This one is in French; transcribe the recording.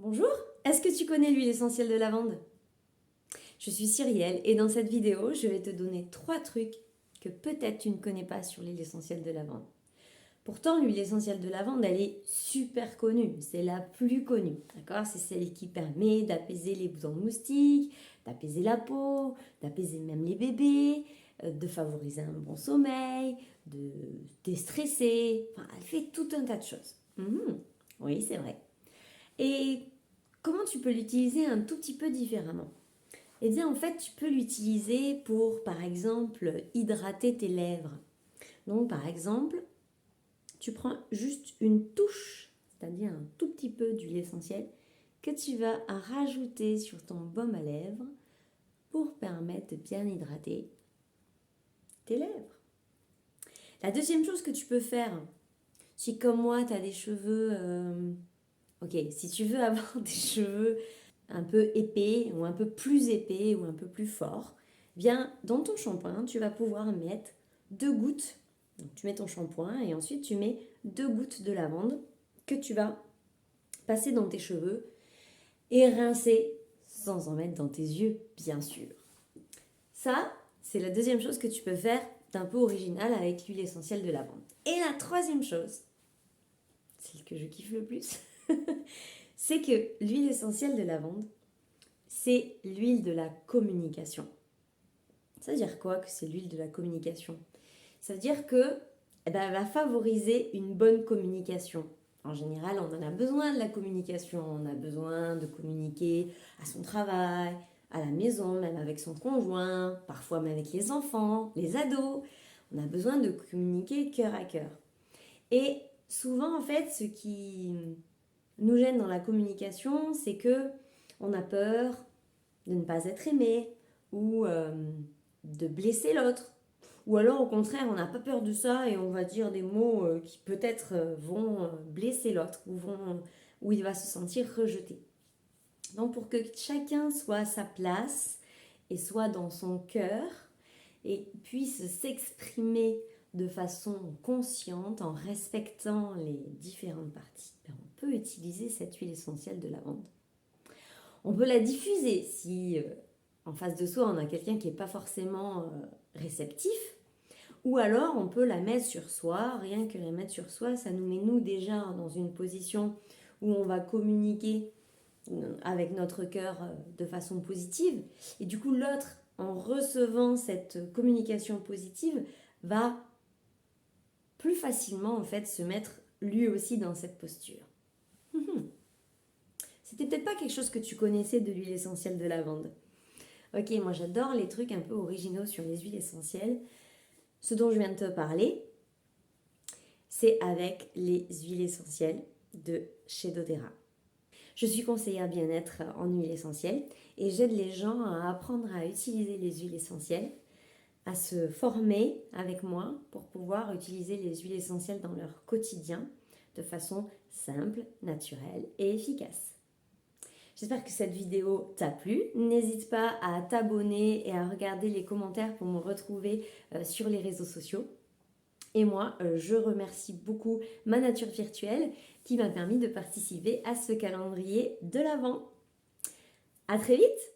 Bonjour, est-ce que tu connais l'huile essentielle de lavande? Je suis Cyrielle et dans cette vidéo, je vais te donner 3 trucs que peut-être tu ne connais pas sur l'huile essentielle de lavande. Pourtant, l'huile essentielle de lavande, elle est super connue, c'est la plus connue, d'accord? C'est celle qui permet d'apaiser les boutons de moustiques, d'apaiser la peau, d'apaiser même les bébés, de favoriser un bon sommeil, de déstresser, enfin, elle fait tout un tas de choses. Oui, c'est vrai. Et comment tu peux l'utiliser un tout petit peu différemment? Eh bien, en fait, tu peux l'utiliser pour, par exemple, hydrater tes lèvres. Donc, par exemple, tu prends juste une touche, c'est-à-dire un tout petit peu d'huile essentielle, que tu vas rajouter sur ton baume à lèvres pour permettre de bien hydrater tes lèvres. La deuxième chose que tu peux faire, si comme moi, tu as des cheveux... Ok, si tu veux avoir des cheveux un peu épais ou un peu plus épais ou un peu plus forts, bien dans ton shampoing, tu vas pouvoir mettre 2 gouttes. Donc, tu mets ton shampoing et ensuite tu mets 2 gouttes de lavande que tu vas passer dans tes cheveux et rincer sans en mettre dans tes yeux, bien sûr. Ça, c'est la deuxième chose que tu peux faire d'un peu original avec l'huile essentielle de lavande. Et la troisième chose, celle que je kiffe le plus, c'est que l'huile essentielle de lavande, c'est l'huile de la communication. Ça veut dire quoi que c'est l'huile de la communication? Ça veut dire que elle va favoriser une bonne communication. En général, on en a besoin de la communication. On a besoin de communiquer à son travail, à la maison, même avec son conjoint, parfois même avec les enfants, les ados. On a besoin de communiquer cœur à cœur. Et souvent, en fait, ce qui nous gêne dans la communication, c'est que on a peur de ne pas être aimé ou de blesser l'autre. Ou alors au contraire, on n'a pas peur de ça et on va dire des mots qui peut-être vont blesser l'autre ou il va se sentir rejeté. Donc pour que chacun soit à sa place et soit dans son cœur et puisse s'exprimer de façon consciente en respectant les différentes parties, on peut utiliser cette huile essentielle de lavande. On peut la diffuser si en face de soi on a quelqu'un qui n'est pas forcément réceptif, ou alors on peut la mettre sur soi. Rien que la mettre sur soi, ça nous met nous déjà dans une position où on va communiquer avec notre cœur de façon positive. Et du coup l'autre, en recevant cette communication positive, va plus facilement en fait se mettre lui aussi dans cette posture. C'était peut-être pas quelque chose que tu connaissais de l'huile essentielle de lavande. Ok, moi j'adore les trucs un peu originaux sur les huiles essentielles. Ce dont je viens de te parler, c'est avec les huiles essentielles de chez doTERRA. Je suis conseillère bien-être en huile essentielle et j'aide les gens à apprendre à utiliser les huiles essentielles, à se former avec moi pour pouvoir utiliser les huiles essentielles dans leur quotidien de façon simple, naturelle et efficace. J'espère que cette vidéo t'a plu. N'hésite pas à t'abonner et à regarder les commentaires pour me retrouver sur les réseaux sociaux. Et moi, je remercie beaucoup ma nature virtuelle qui m'a permis de participer à ce calendrier de l'Avent. À très vite!